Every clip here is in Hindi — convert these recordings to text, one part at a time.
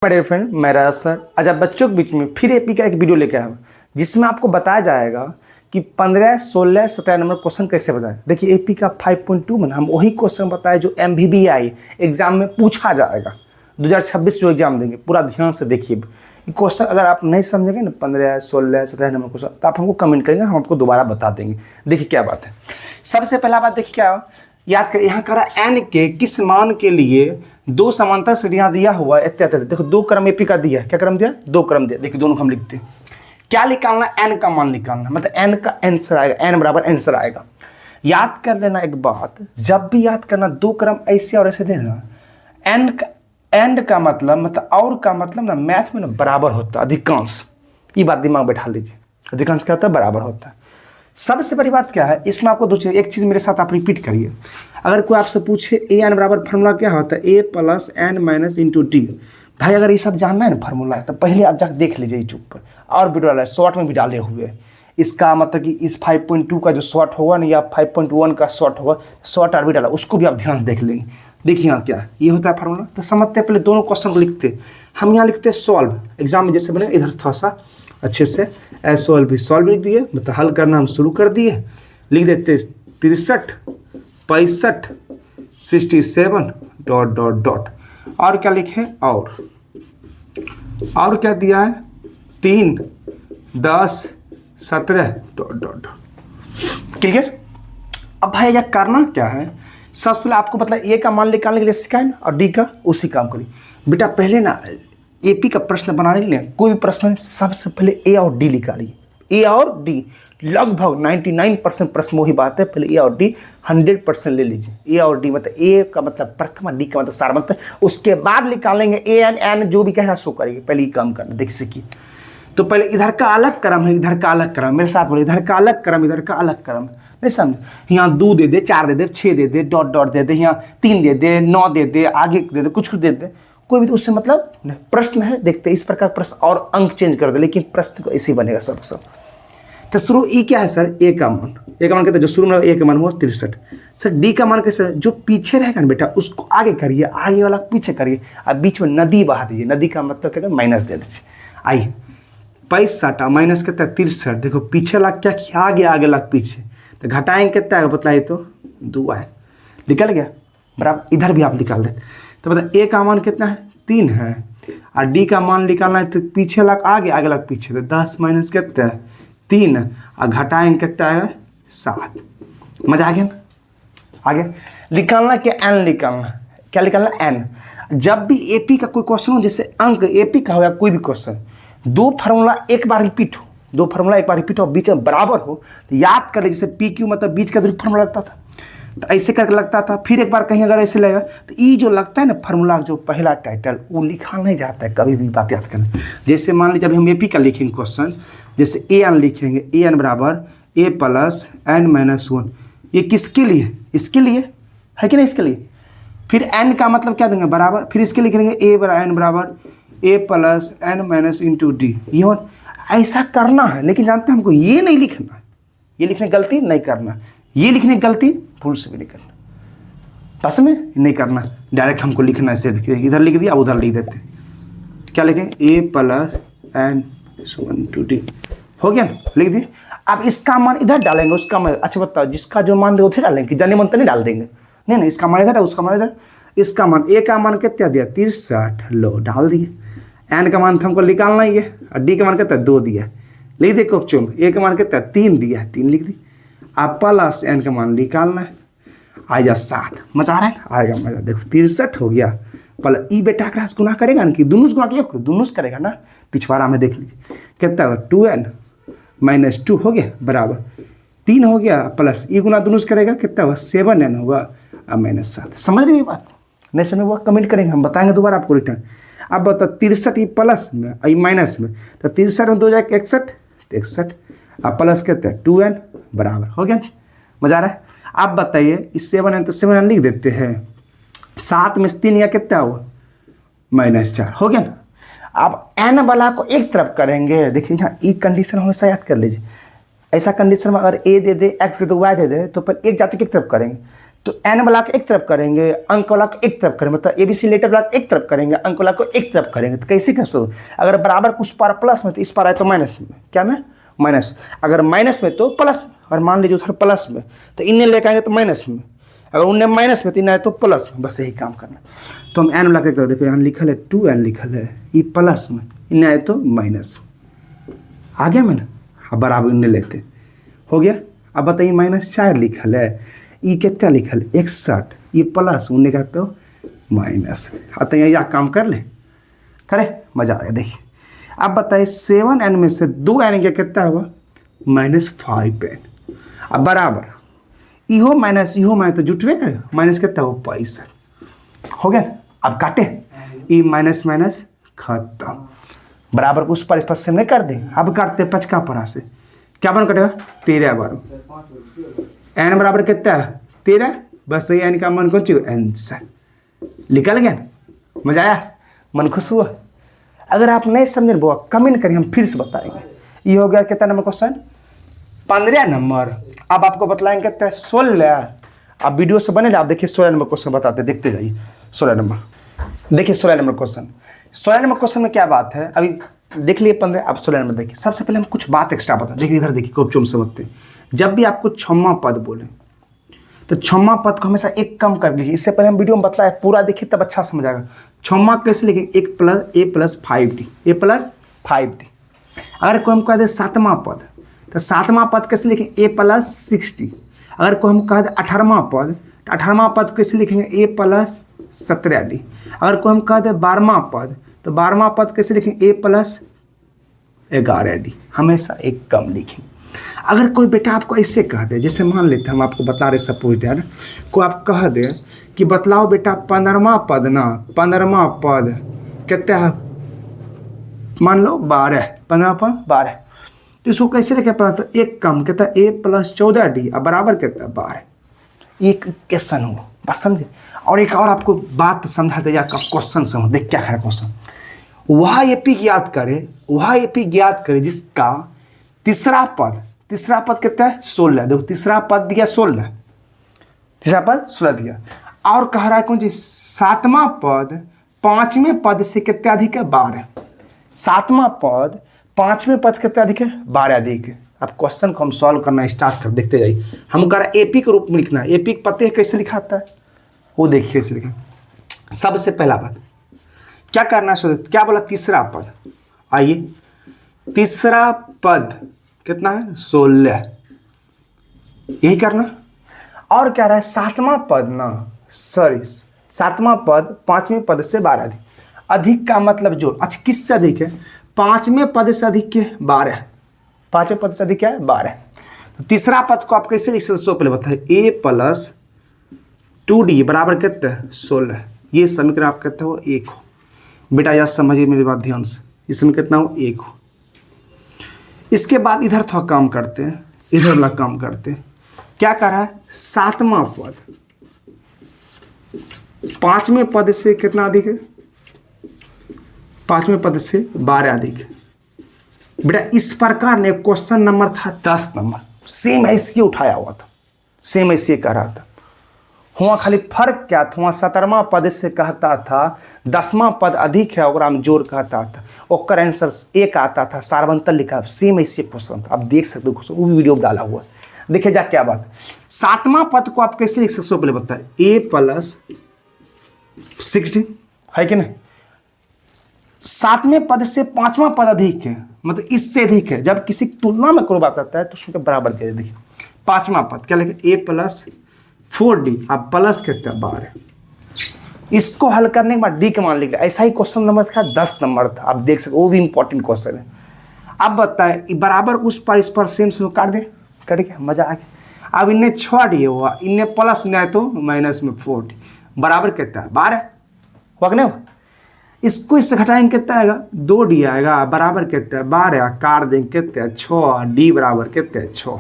मेरे फ्रेंड मैं राज सर आज आप बच्चों के बीच में फिर एपी का एक वीडियो लेकर आया हूँ जिसमें आपको बताया जाएगा कि 15, 16, 17 नंबर क्वेश्चन कैसे बताएं। देखिए एपी का 5.2 में हम वही क्वेश्चन बताए जो MBBI एग्जाम में पूछा जाएगा 2026 जो एग्जाम देंगे। पूरा ध्यान से देखिए क्वेश्चन, अगर आप नहीं समझेंगे ना 15, 16, 17 नंबर क्वेश्चन तो आप हमको कमेंट करेंगे, हम आपको दोबारा बता देंगे। देखिए क्या बात है। सबसे पहला बात देखिए क्या याद करें, यहाँ करा n के किस मान के लिए दो समांतर श्रेणियां दिया हुआ है इत्यादि। देखो दो क्रम एपी का दिया है, क्या क्रम दिया? दो क्रम दिया। देखिए दोनों हम लिखते हैं, क्या निकालना? n का मान निकालना, मतलब n का आंसर आएगा, n बराबर आंसर आएगा। याद कर लेना एक बात, जब भी याद करना दो क्रम ऐसे और ऐसे देना, n का एंड का मतलब और का मतलब ना मैथ में ना बराबर होता है अधिकांश। ये बात दिमाग बैठा लीजिए, अधिकांश क्या होता है? बराबर होता है। सबसे बड़ी बात क्या है इसमें, आपको दो चीज, एक चीज मेरे साथ आप रिपीट करिए। अगर कोई आपसे पूछे ए एन बराबर फार्मूला क्या होता है, A plus N minus into T. भाई अगर ये सब जानना है ना फार्मूला, तो पहले आप जाकर देख लीजिए यूट्यूब पर, और वीडियो डाला है, शॉर्ट में भी डाले हुए हैं। इसका मतलब कि इस 5.2 का जो शॉर्ट होगा ना या 5.1 का शॉर्ट होगा, शॉर्ट और भी डाला, उसको भी आप ध्यान से देख लेंगे। देखिए यहाँ क्या ये होता है फार्मूला, तो समझते हैं। पहले दोनों क्वेश्चन को लिखते हैं हम, यहाँ लिखते हैं सॉल्व। एग्जाम में जैसे बने इधर थोड़ा सा अच्छे से सॉल्व लिख दिए, मतलब हल करना हम शुरू कर दिए। लिख देते 63, 65, 67 डॉट डॉट डॉट, और क्या लिखे? और क्या दिया है? 3, 10, 17 डॉट डॉट डॉट। क्लियर? अब भाई यह करना क्या है, सबसे पहले आपको मतलब ए का मान निकालने के लिए सिखाए ना, और डी का उसी काम करिए। बेटा पहले ना एपी का प्रश्न बनाने के लिए कोई भी प्रश्न सबसे पहले ए और डी निकालिए। ए और डी लगभग 99% प्रश्न वही बात है, पहले ए और डी 100% ले लीजिए। ए और डी मतलब ए का मतलब प्रथमा, डी का मतलब सारवंत, उसके बाद निकालेंगे ए एन एन जो भी कहेगा सो करेंगे। पहले ये काम करना, देख सीखिए। तो पहले इधर का अलग क्रम है, इधर का अलग क्रम, मेरे साथ बोले इधर का अलग क्रम, इधर का अलग क्रम, नहीं समझ? यहाँ 2 दे दे, 4 दे दे, 6 दे दे, डॉट डॉट दे दे, यहाँ 3 दे दे, 9 दे दे, आगे दे दे, कुछ दे दे, कोई भी तो उससे मतलब प्रश्न है। देखते इस प्रकार प्रश्न और अंक चेंज कर दे, लेकिन प्रश्न तो ऐसे ही बनेगा सब। तो शुरू ई क्या है सर? ए का मान। ए का मान कहते हैं जो शुरू में ए का मान हुआ 63। सर डी का मान कैसे? जो पीछे रहेगा ना बेटा उसको आगे करिए, आगे वाला पीछे करिए, अब बीच में नदी बहा दीजिए। नदी का मतलब क्या? माइनस दे दीजिए। आइए 65 माइनस कितना? 63। देखो पीछे लाख क्या किया, आगे लाख पीछे, तो घटाएंगे कितना है बताइए? तो 2 है, निकल गया बराबर। इधर भी आप निकाल दें तो मतलब ए का मान कितना है? 3 है, और डी का मान निकालना है तो पीछे लाख आगे लाख पीछे, तो 10 माइनस कितना है? 3, और घटाएंगे कितना है? 7। मजा आ गया ना? आगे निकालना क्या? एन निकालना। क्या निकालना? एन। जब भी एपी का कोई क्वेश्चन हो, जैसे अंक एपी का हो या कोई भी क्वेश्चन, दो फार्मूला एक बार रिपीट हो, बीच में बराबर हो, तो याद कर ले। जैसे पी क्यू मतलब बीच का फार्मूला लगता था, तो ऐसे करके लगता था। फिर एक बार कहीं अगर ऐसे लगेगा तो ये जो लगता है ना फार्मूला, जो पहला टाइटल, वो लिखा नहीं जाता है कभी भी। बात याद करना। जैसे मान लीजिए अभी हम एपी का लिखेंगे क्वेश्चन, जैसे ए एन लिखेंगे, ए एन बराबर ए प्लस एन माइनस 1। ये किसके लिए? इसके लिए है कि नहीं? इसके लिए। फिर एन का मतलब क्या देंगे? बराबर। फिर इसके लिखेंगे ए एन बराबर A plus N minus into D. ये ऐसा करना है, लेकिन जानते हैं हमको ये नहीं लिखना, ये लिखने गलती नहीं करना, ये लिखने गलती भूल से भी नहीं करना, बस में नहीं करना। डायरेक्ट हमको लिखना है, इधर लिख दिया, उधर लिख देते। क्या लिखें? ए प्लस एन इंटू डी। हो गया ना? लिख दिए। अब इसका मान इधर डालेंगे, उसका मान, अच्छा बताओ जिसका जो मान दे उधर डालेंगे, जाने मन तो नहीं डाल देंगे, नहीं इसका मान इधर है, उसका मान इधर। इसका मान ए का मान कितना दिया? 63, लो डाल दिए। एन का मान हमको निकालना ही है, और डी का मान कितना? 2 दिया, लिख दे क्वेश्चन। ए का मान कितना? 3 दिया, 3 लिख दी। आप प्लस एन का मान निकालना है, आएगा 7। मजा आ रहा है? आएगा मजा। देखो 63 हो गया, प्लस ई बेटा का गुना करेगा ना, कि दोनों गुना किया, दोनों करेगा ना। पिछवाड़ा में देख लीजिए कितना हुआ? 2n माइनस 2 हो गया बराबर 3 हो गया, प्लस ई गुना दोनों करेगा कितना हुआ? 7n होगा, और माइनस 7। समझ रही बात? नहीं समझ वो कमेंट करेंगे, हम बताएंगे दोबारा आपको रिटर्न। अब बताओ 63 प्लस में और माइनस में, तो 63 में 2 जाए 61, 61, अब प्लस कितना है? 2n बराबर। हो गया? मजा आ रहा है? आप बताइए इस 7n तो 7n लिख देते हैं, 7 में 3 या कितना हुआ? -4। हो गया ना? आप n वाला को एक तरफ करेंगे। देखिए यहाँ ई कंडीशन हमेशा याद कर लीजिए। ऐसा कंडीशन में अगर ए दे दे, x they they, why they दे, तो पर एक जाति की तरफ करेंगे। तो एन वाला को एक तरफ करेंगे, अंक वाला को एक तरफ करेंगे, मतलब एबीसी लेटर वाला को एक तरफ करेंगे, अंक वाला को एक तरफ करेंगे। तो कैसे कर सकते? अगर बराबर कुछ पार प्लस में तो इस पार आए तो माइनस में, क्या में माइनस, अगर माइनस में तो प्लस में, और मान लीजिए उधर प्लस में तो इन्हें लेकर आएंगे तो माइनस में, अगर उन्हें माइनस में तो इन्हें आए तो प्लस में, बस यही काम करना। तो हम एन वाला के देखो यहाँ लिखल है 2n लिखल है, ये प्लस में, इन्हें आए तो माइनस, आ गया मैंने, अब बराबर इन्हें लेते हो गया। अब बताइए -4 लिखल है, ये कितना लिखल है 61, ये प्लस, उन्हें का तो माइनस। अब यहाँ काम कर ले, करे मजा आया। देखिए अब बताइए 7n में से 2n क्या कितना हुआ -5n, अब बराबर इहो माइनस तो जुटवे करेगा, माइनस कितना हो 65, हो गया। अब काटे ये माइनस खत्म, बराबर उस पर इस पर से नहीं कर दे। अब काटते 5 का परा से क्या बन कटेगा 13 बार, एन बराबर कितना है 13, बस ये एन का मन को चाहिए आंसर निकल गया। मजा आया, मन खुश हुआ। अगर आप नहीं समझे वो कमेंट करिए, हम फिर से बताएंगे। ये हो गया कितना नंबर क्वेश्चन 15 नंबर। अब आपको बतलाएंगे कितना है 16। आप वीडियो से बने आप देखिए 16 नंबर क्वेश्चन बताते, देखते जाइए 16 नंबर। देखिए 16 नंबर क्वेश्चन, 16 नंबर क्वेश्चन में क्या बात है अभी देख लिए 15, अब 16 नंबर देखिए। सबसे पहले हम कुछ बात एक्स्ट्रा बता, देखिए इधर देखिए खूब चुम समझते। जब भी आपको छम्मा पद बोले तो छम्मा पद को हमेशा एक कम कर लीजिए। इससे पहले हम वीडियो में बताया, पूरा देखिए तब अच्छा समझ आएगा। छम्मा कैसे लिखेंगे, a+5d। अगर कोई हम कह दे 7वां पद तो 7वां पद कैसे लिखेंगे a+60। अगर कोई हम कह दे 18वां पद तो 18वां पद कैसे लिखेंगे a+17d। अगर कोई हम कह दे 12वां पद तो 12वां पद कैसे लिखेंगे a+11d। हमेशा एक कम लिखें। अगर कोई बेटा आपको ऐसे कह दे, जैसे मान लेते हम आपको बता रहे सपोज यार, को आप कह दे कि बतलाओ बेटा 15वां पद ना, 15वां पद कितना है, मान लो 12, 15वां पद 12, तो इसको कैसे लिखे पता तो एक कम कहता है a+14d, अब बराबर कहता है 12। एक क्वेश्चन हो बस समझे। और एक और आपको बात समझा दे, क्वेश्चन समझ देख क्या है क्वेश्चन। वह एपी याद करे जिसका तीसरा पद कितना है 16। देखो तीसरा पद दिया 16, तीसरा पद 16 दिया, और कह रहा है कौन जी 7वां पद 5वें पद से कितना अधिक है 12। 7वां पद 5वें पद से कितना अधिक है 12 अधिक है। अब क्वेश्चन को हम सॉल्व करना स्टार्ट कर, देखते जाइए। हम कह रहा है एपी के रूप में लिखना है। एपी पते है कैसे लिखा आता है, वो देखिए कैसे लिखा। सबसे पहला बात क्या करना है, क्या बोला तीसरा पद, आइए तीसरा पद कितना है 16, यही करना। और क्या रहा है 7वां पद ना, सॉरी 7वां पद 5वें पद से 12 अधिक। अधिक का मतलब जोड़, अच्छा किससे अधिक है 5वें पद से अधिक के 12, 5वें पद से अधिक है 12। तो तीसरा पद को आप कैसे लिख सकते, पहले बताइए a+2d बराबर कितना है 16। ये समीकरण आप कहते हो 1 हो। बेटा यह समझिए मेरी बात ध्यान से, इसमें कितना हो 1 हो। इसके बाद इधर थोड़ा काम करते हैं, इधर वाला काम करते हैं। क्या कर रहा है 7वां पद 5वें पद से कितना अधिक है, 5वें पद से 12 अधिक है। बेटा इस प्रकार ने क्वेश्चन नंबर था 10 नंबर, सेम ऐसे उठाया हुआ था, सेम ऐसे कह रहा था। हुआ खाली फर्क क्या था, वहाँ 17वां पद से कहता था 10वां पद अधिक है, और हम जोर कहता था, और आंसर 1 आता था, सार्वंतर लिखा, सेम ऐसे क्वेश्चन था। आप देख सकते हो क्वेश्चन, वो वीडियो डाला हुआ है, देखिए जा क्या बात। 7वां पद को आप कैसे लिख सकते हो पहले बताए, a+16 है कि नहीं। 7वें पद से 5वां पद अधिक है, मतलब इससे अधिक है। जब किसी तुलना में कोई बात करता है तो उसके बराबर किया। देखिए 5वां पद क्या लिखे a+4d, अब प्लस कितना 12। इसको हल करने के बाद डी के मान लिख लिया। ऐसा ही क्वेश्चन नंबर था 10 नंबर था, आप देख सकते, वो भी इंपॉर्टेंट क्वेश्चन है। अब बताए बराबर उस पर इस पर सेम से काट दे, कट गया, मजा आ गया। अब इन्हें 6d हुआ, इन्हें प्लस नहीं तो माइनस में 4d बराबर कितना है 12, हुआ कि नहीं। इसको इससे घटाएंगे कितना आएगा 2d आएगा, बराबर कितना है 12, काट देंगे कितना है 6, d बराबर कितना है 6,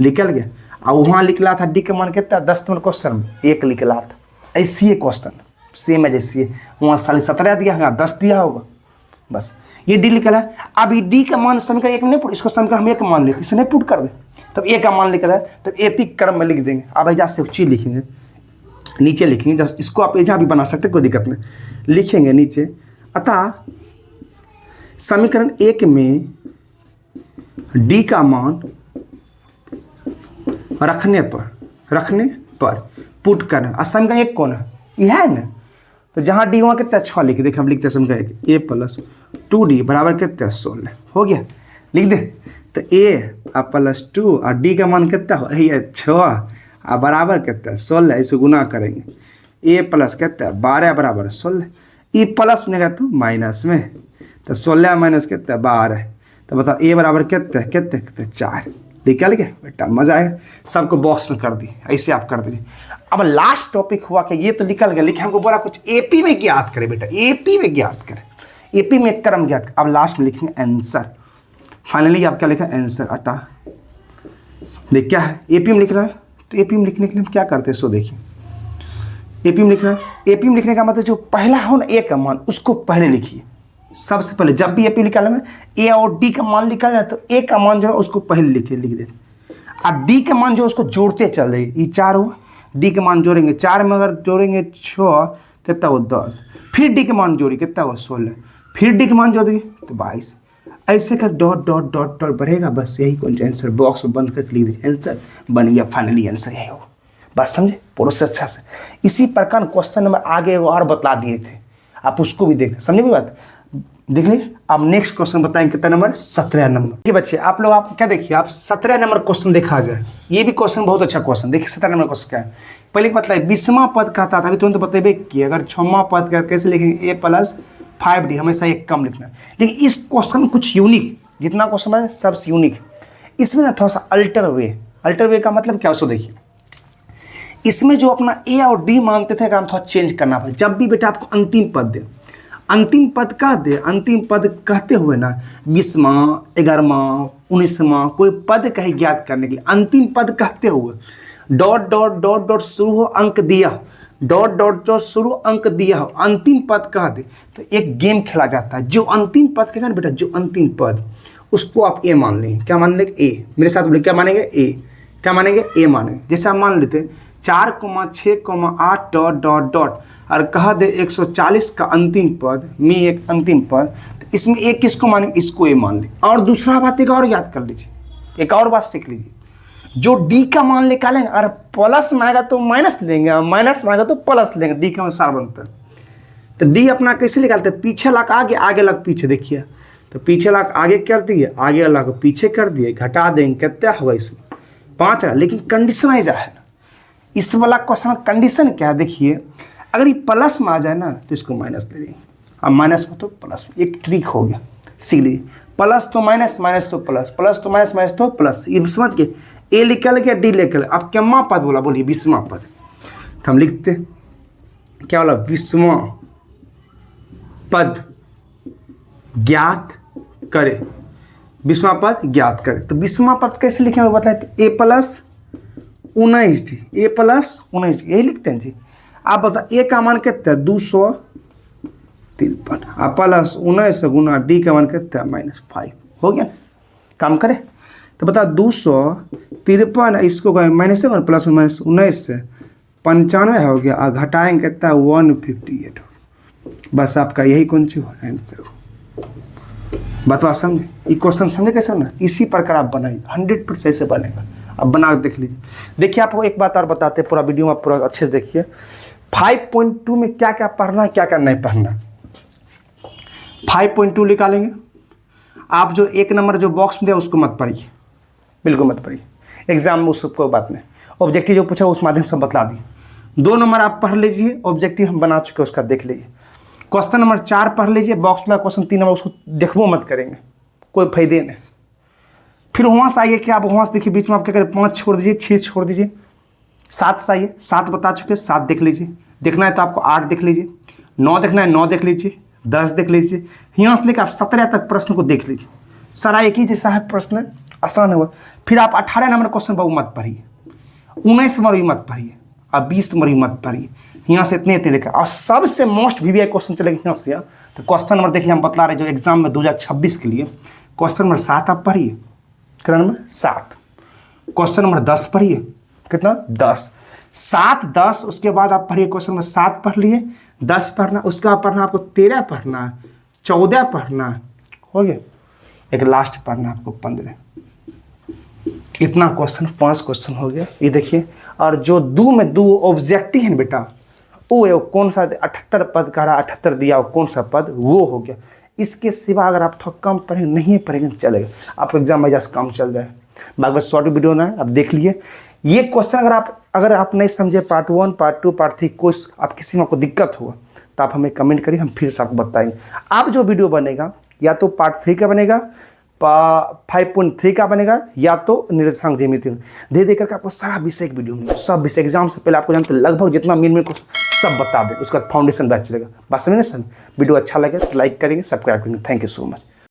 निकल गया। अब वहाँ निकला था डी का मान कितना 10 नंबर क्वेश्चन में 1 निकला था। ऐसी है क्वेश्चन सेम है जैसी वहाँ 17.5 दिया है, 10 दिया होगा, बस ये डी निकला है। अब ये डी का मान समीकरण 1 में नहीं पुट, इसको समीकरण हम 1 मान लेते, इसमें नहीं पुट कर दे, तब ए का मान निकला है, तब एपी क्रम में लिख देंगे। अब एजा से चीज लिखेंगे नीचे लिखेंगे, जब इसको आप एजा भी बना सकते, कोई दिक्कत नहीं, लिखेंगे नीचे। अतः समीकरण 1 में डी का मान रखने पर पुट करना। और समीकरण 1 कौन है? यह है ना, तो जहाँ डी वहाँ कितना 6 लिखे, देखिए हम लिखते हैं समीकरण 1 a प्लस 2d बराबर कितना 16 हो गया, लिख दे। तो a प्लस 2 और d का मान कितना हो, ये 6 और बराबर कितना 16, इसे गुना करेंगे, a प्लस कितना 12 बराबर 16, ये प्लस बनेगा तो माइनस में, तो 16 माइनस कितना 12, तो बताओ a बराबर कितने 4, निकल गया बेटा, मजा आएगा। सबको बॉक्स में कर दी, ऐसे आप कर दीजिए। अब लास्ट टॉपिक हुआ कि ये तो निकल गया, लेकिन हमको बोला कुछ एपी में ज्ञात करें बेटा, एपी में ज्ञात करें, एपी में क्रम ज्ञात करें। अब लास्ट में लिखेंगे आंसर, फाइनली आप क्या लिखा आंसर। अतः देख क्या है, एपी में लिख रहा है, तो एपी में लिखने के लिए हम क्या करते हैं, सो देखिए एपी में लिख रहा है। एपी में लिखने का मतलब जो पहला हो ना ए का मान, उसको पहले लिखिए सबसे पहले। जब भी एपी निकालने में ए और डी का मान निकाल जाए तो ए का मान जो है उसको पहले लिख दे, अब डी का मान जो उसको जोड़ते चल रही, ये 4 हुआ, डी का मान जोड़ेंगे 4 में अगर जोड़ेंगे 6 कितना हो 10, फिर डी का मान जोड़ी कितना हो 16, फिर डी का मान जोड़ देंगे तो 22, ऐसे कर डॉट डॉट डॉट डॉट बढ़ेगा। बस यही कौन आंसर बॉक्स में बंद करके लिख दीजिए, आंसर बन गया, फाइनली आंसर यही हो। बस समझे प्रोसेस अच्छा से। इसी प्रकार क्वेश्चन नंबर आगे और बतला दिए थे, आप उसको भी देखते, समझे भी बात, देख लीजिए। अब नेक्स्ट क्वेश्चन बताएंगे कितना नंबर, 17 नंबर। ठीक बच्चे, आप लोग आप क्या देखिए, आप 17 नंबर क्वेश्चन देखा जाए, ये भी क्वेश्चन बहुत अच्छा क्वेश्चन। देखिए 17 नंबर क्वेश्चन क्या है, पहले बताइए 20वां पद कहता था, अभी तुरंत बतेबे कि अगर 6वां पद का कैसे लिखेंगे, a प्लस 5d, हमेशा एक कम लिखना है। लेकिन इस क्वेश्चन में कुछ यूनिक, जितना क्वेश्चन है सबसे यूनिक, इसमें ना थोड़ा सा अल्टर वे का मतलब क्या, उसको देखिए। इसमें जो अपना a और d मानते थे, काम थोड़ा चेंज करना पड़े। जब भी बेटा आपको अंतिम पद दे, अंतिम पद कह दे, अंतिम पद कहते हुए ना 20वां 11वां 19वां कोई पद कहे ज्ञात करने के लिए, अंतिम पद कहते हुए डॉट डॉट डॉट डॉट शुरू हो अंक दिया, डॉट डॉट डॉट शुरू अंक दिया हो, अंतिम पद कह दे, तो एक गेम खेला जाता है। जो अंतिम पद कहेगा ना बेटा, जो अंतिम पद, उसको आप ए मान लेंगे। क्या मान लेंगे, ए, मेरे साथ बोले क्या मानेंगे, ए, क्या मानेंगे, ए मानेंगे। जैसे आप मान लेते 4,6,8 डॉट डॉट डॉट और कहा दे 140 का अंतिम पद में एक अंतिम पद, तो इसमें एक किसको मानेंगे, इसको ए मान ले। और दूसरा बात एक और याद कर लीजिए, एक और बात सीख लीजिए, जो डी का मान निकालेंगे और प्लस में आएगा तो माइनस लेंगे, और माइनस में आएगा तो प्लस लेंगे, डी का अनुसार बनता है। तो डी अपना कैसे निकालते हैं, पीछे लाख आगे, आगे लाख पीछे। देखिए तो पीछे लाख आगे कर दिए, आगे लाख पीछे कर दिए, घटा देंगे, कितना होगा इसमें 5 है। लेकिन कंडीशन ऐसा है ना, इस वाला क्वेश्चन कंडीशन क्या है, देखिए अगर ये प्लस में आ जाए ना तो इसको माइनस ले लेंगे, अब माइनस में तो प्लस, एक ट्रिक हो गया, सीख लीजिए। प्लस तो माइनस, माइनस तो प्लस, प्लस तो माइनस, माइनस तो प्लस, ये समझ के। ए निकल गया, डी निकल, अब क्या पद बोला, बोलिए 20वां पद। तो हम लिखते क्या बोला, 20वां पद ज्ञात करे, 20वां पद ज्ञात करे। तो 20वां पद कैसे लिखेंगे बताए, तो ए प्लस 19d, ए प्लस 19d, यही लिखते हैं जी। आप बता ए का मान कितना है, 253, आप प्लस 19 गुना डी का मान कितना है, -5, हो गया। काम करे तो बता 253, इसको माइनस से प्लस में माइनस 19 से 95 हो गया, और घटाएंगे कितना 158। बस आपका यही कौन सी आंसर हो। बतवा समझे, ये क्वेश्चन समझे कैसे ना, इसी प्रकार आप बनाइए, 100% ऐसे बनेगा। अब बना देख लीजिए। देखिए आपको एक बात और बताते हैं, पूरा वीडियो में पूरा अच्छे से देखिए। 5.2 में क्या क्या पढ़ना है, क्या क्या नहीं पढ़ना। 5.2 निकालेंगे, आप जो 1 नंबर जो बॉक्स में दिया उसको मत पढ़िए, बिल्कुल मत पढ़िए, एग्जाम में उसको बात नहीं। ऑब्जेक्टिव जो पूछा उस माध्यम से बतला दिए। 2 नंबर आप पढ़ लीजिए, ऑब्जेक्टिव हम बना चुके उसका देख लीजिए। क्वेश्चन नंबर 4 पढ़ लीजिए, बॉक्स में क्वेश्चन 3 नंबर उसको देखबो मत करेंगे, कोई फायदे नहीं। फिर वहाँ से आइए कि आप वहाँ से देखिए, बीच में आप क्या करें, 5 छोड़ दीजिए, 6 छोड़ दीजिए, 7 से आइए, 7 बता चुके, 7 देख लीजिए। देखना है तो आपको 8 देख लीजिए, 9 देखना है 9 देख लीजिए, 10 देख लीजिए, यहाँ से लेकर आप 17 तक प्रश्न को देख लीजिए। सारा एक ही जैसा है प्रश्न, आसान हुआ। फिर आप 18 नंबर क्वेश्चन बाबू मत पढ़िए, 19 नंबर भी मत पढ़िए, और 20 नंबर भी मत पढ़िए। यहाँ से इतने देखा, और सबसे मोस्ट वीवीआई क्वेश्चन चलेगा यहाँ से। तो क्वेश्चन नंबर देखिए, हम बतला रहे जो एग्जाम में 2026 के लिए, क्वेश्चन नंबर 7 आप पढ़िए, कितना नंबर 7। क्वेश्चन नंबर 10 पढ़िए, कितना 10। 7 10, उसके बाद आप पढ़िए क्वेश्चन में 7 पढ़ लिए, 10 पढ़ना, उसके बाद पढ़ना आपको 13 पढ़ना, 14 पढ़ना, हो गया, एक लास्ट पढ़ना आपको 15। इतना क्वेश्चन, 5 क्वेश्चन हो गया। ये देखिए, और जो दो में दो ऑब्जेक्टिव है ना बेटा, वो कौन सा 78 पद का रहा, 78 दिया, वो कौन सा पद, वो हो गया। इसके सिवा अगर आप थोड़ा कम पढ़ेंगे, नहीं पढ़ेंगे चलेगा, आपको एग्जाम में कम चल जाए। बाकी बस शॉर्ट वीडियो ना है, आप देख लिए ये क्वेश्चन। अगर आप नहीं समझे पार्ट 1, पार्ट 2, पार्ट 3, कोई आप किसी में आपको दिक्कत हुआ तो आप हमें कमेंट करिए, हम फिर से आपको बताएंगे। आप जो वीडियो बनेगा या तो पार्ट 3 का बनेगा, 5.3 का बनेगा, या तो निर्देशांक ज्यामिति दे दे करके आपको सारा विषय एक वीडियो मिलेगा। सब विषय एग्जाम से पहले आपको जानते लगभग जितना मिल को सब बता दें, उसका फाउंडेशन बैच चलेगा। बस समझे सर। वीडियो अच्छा लगे तो लाइक करेंगे, सब्सक्राइब करेंगे। Thank you so much.